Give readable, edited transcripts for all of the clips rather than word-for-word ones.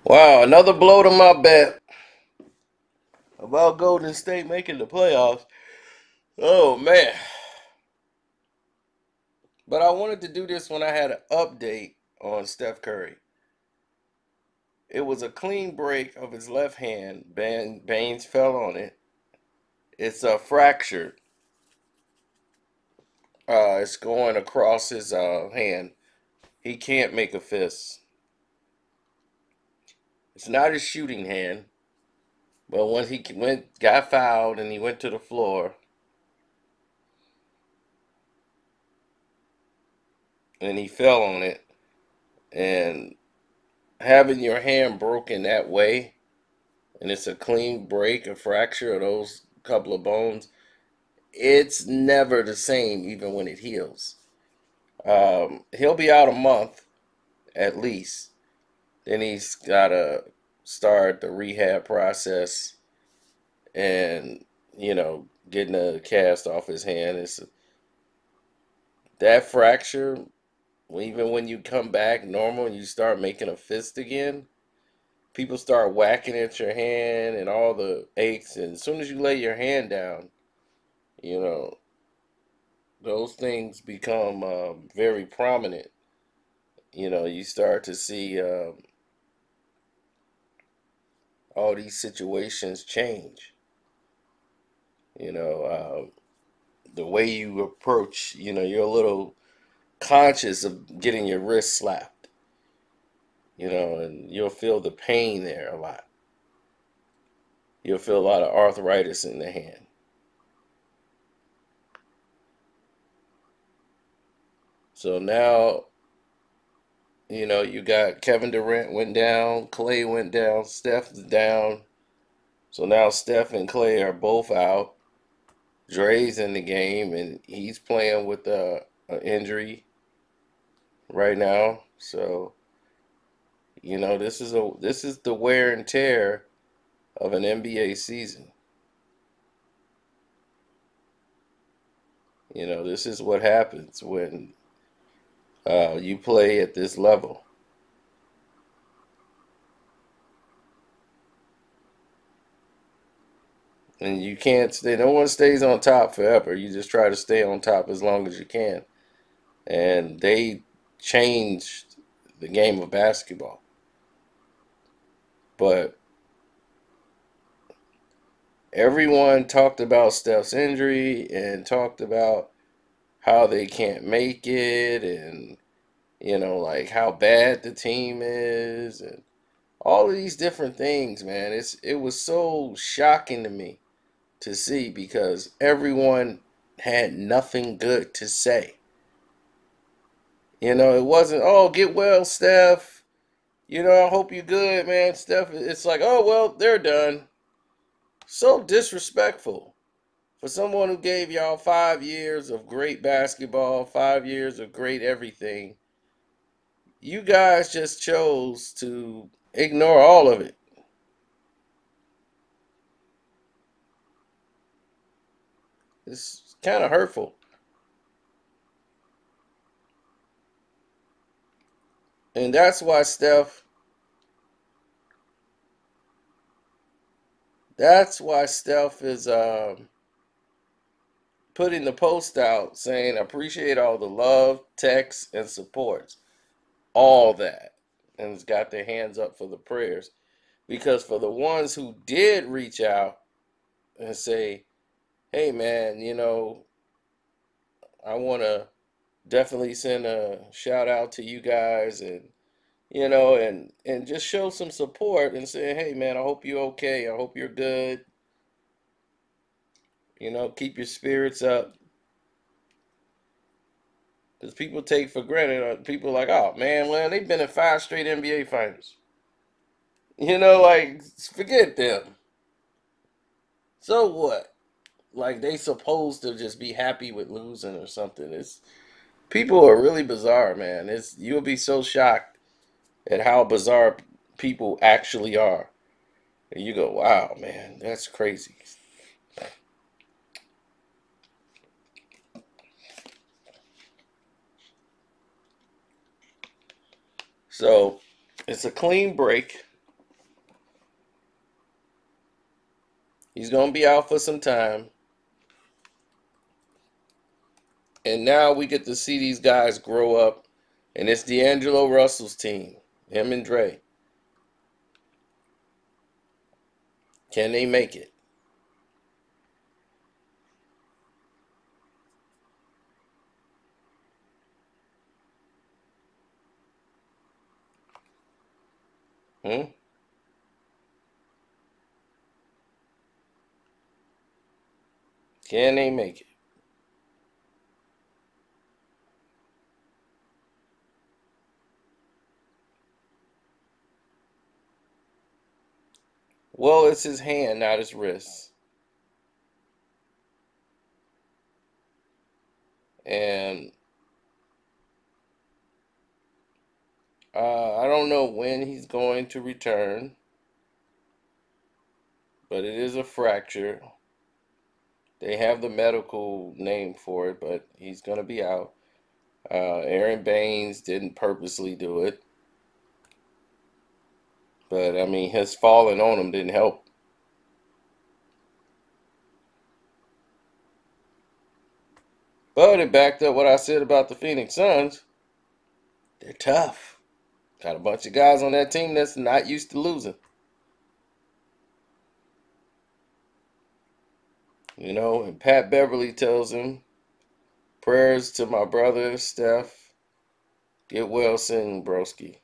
Wow, another blow to my bet about Golden State making the playoffs. Oh man. But I wanted to do this when I had an update on Steph Curry. It was a clean break of his left hand. Baines fell on it. It's fractured. It's going across his hand. He can't make a fist. It's not his shooting hand. But when he got fouled and he went to the floor and he fell on it, and having your hand broken that way, and it's a clean break, a fracture of those couple of bones, it's never the same even when it heals. He'll be out a month at least. Then he's got to start the rehab process and, getting a cast off his hand. It's that fracture, even when you come back normal and you start making a fist again, people start whacking at your hand and all the aches. And as soon as you lay your hand down, you know, those things become very prominent. You start to see all these situations change. You know, the way you approach, you're a little conscious of getting your wrist slapped, and you'll feel the pain there a lot. You'll feel a lot of arthritis in the hand. So now, you got Kevin Durant went down, Clay went down, Steph's down. So now Steph and Clay are both out. Dre's in the game, and he's playing with an injury right now. So, this is the wear and tear of an NBA season. This is what happens when you play at this level. And you can't stay, no one stays on top forever. You just try to stay on top as long as you can. And they changed the game of basketball. But everyone talked about Steph's injury and talked about how they can't make it, and like how bad the team is, and all of these different things, man. It was so shocking to me to see, because everyone had nothing good to say. It wasn't, oh, get well, Steph. I hope you're good, man. Steph, it's like, oh, well, they're done. So disrespectful for someone who gave y'all 5 years of great basketball, 5 years of great everything. You guys just chose to ignore all of it. It's kind of hurtful. And that's why Steph is putting the post out saying, appreciate all the love, texts, and supports. All that. And has got their hands up for the prayers. Because for the ones who did reach out and say, hey, man, I want to definitely send a shout out to you guys, and and just show some support and say, hey, man, I hope you're okay. I hope you're good. Keep your spirits up. Because people take for granted. People are like, oh, man, well, they've been in 5 straight NBA finals. Like, forget them. So what? Like, they supposed to just be happy with losing or something. People are really bizarre, man. You'll be so shocked at how bizarre people actually are. And you go, wow, man, that's crazy. So it's a clean break. He's going to be out for some time. And now we get to see these guys grow up. And it's D'Angelo Russell's team. Him and Dre. Can they make it? Hmm? Can they make it? Well, it's his hand, not his wrist. And I don't know when he's going to return, but it is a fracture. They have the medical name for it, but he's going to be out. Aaron Baines didn't purposely do it, but I mean, his falling on him didn't help. But it backed up what I said about the Phoenix Suns. They're tough. Got a bunch of guys on that team that's not used to losing. You know, and Pat Beverly tells him, prayers to my brother, Steph. Get well soon, broski.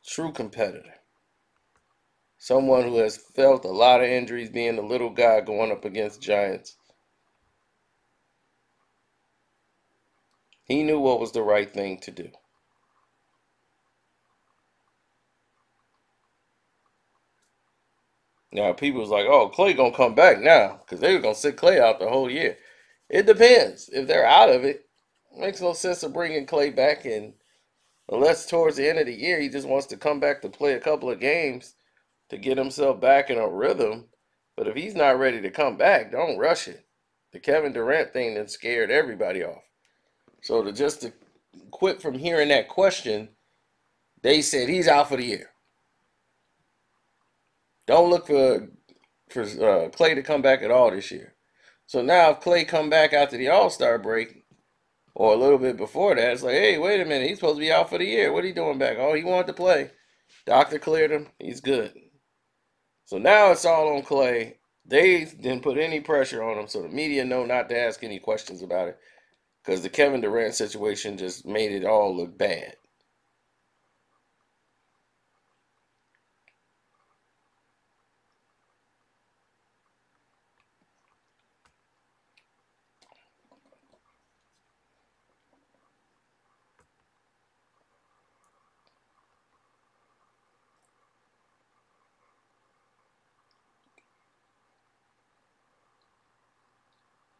True competitor. Someone who has felt a lot of injuries being a little guy going up against giants. He knew what was the right thing to do. Now, people was like, oh, Clay going to come back now because they were going to sit Clay out the whole year. It depends. If they're out of it, it makes no sense of bringing Clay back in unless towards the end of the year he just wants to come back to play a couple of games to get himself back in a rhythm. But if he's not ready to come back, don't rush it. The Kevin Durant thing that scared everybody off. So to quit from hearing that question, they said he's out for the year. Don't look for Clay to come back at all this year. So now if Clay come back after the All-Star break or a little bit before that, it's like, hey, wait a minute, he's supposed to be out for the year. What are you doing back? Oh, he wanted to play. Doctor cleared him. He's good. So now it's all on Clay. They didn't put any pressure on him, so the media know not to ask any questions about it because the Kevin Durant situation just made it all look bad.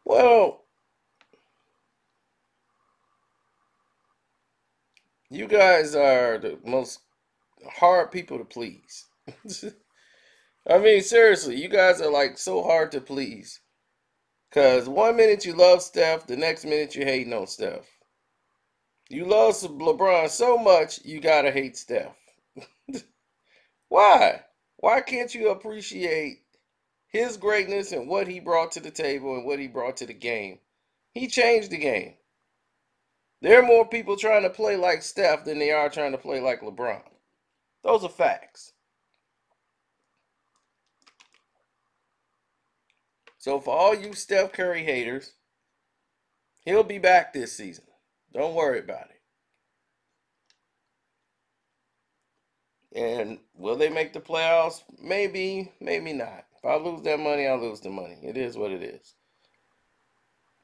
Well, you guys are the most hard people to please. I mean, seriously, you guys are like so hard to please. Because one minute you love Steph, the next minute you hating on Steph. You love LeBron so much, you gotta hate Steph. Why? Why can't you appreciate his greatness and what he brought to the table and what he brought to the game? He changed the game. There are more people trying to play like Steph than they are trying to play like LeBron. Those are facts. So for all you Steph Curry haters, he'll be back this season. Don't worry about it. And will they make the playoffs? Maybe, maybe not. If I lose that money, I lose the money. It is what it is.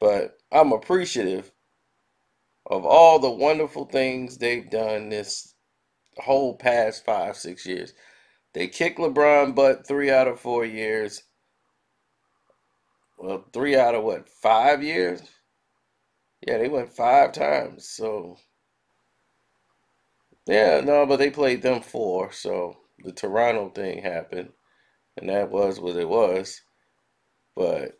But I'm appreciative of all the wonderful things they've done this whole past 5, 6 years. They kicked LeBron butt 3 out of 4 years. Well, 3 out of what, 5 years? Yeah, they went 5 times. So, yeah, no, but they played them four. So the Toronto thing happened, and that was what it was. But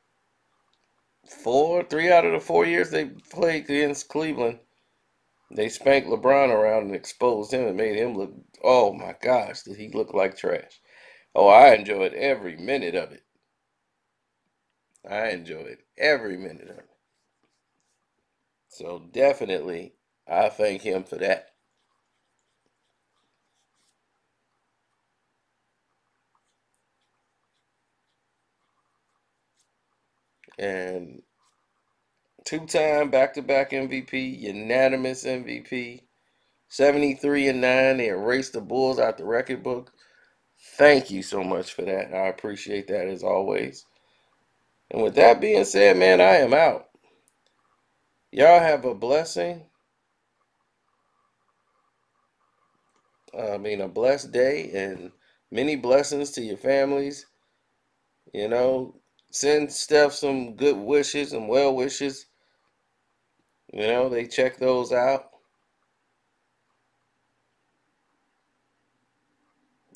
3 out of the 4 years they played against Cleveland, they spanked LeBron around and exposed him and made him look, oh my gosh, did he look like trash. Oh, I enjoyed every minute of it. I enjoyed every minute of it. So definitely, I thank him for that. And two-time back-to-back MVP, unanimous MVP, 73-9. They erased the Bulls out the record book. Thank you so much for that. I appreciate that as always. And with that being said, man, I am out. Y'all have a blessing. A blessed day and many blessings to your families. You know, send Steph some good wishes and well wishes. They check those out.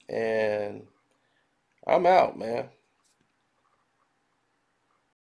And I'm out, man.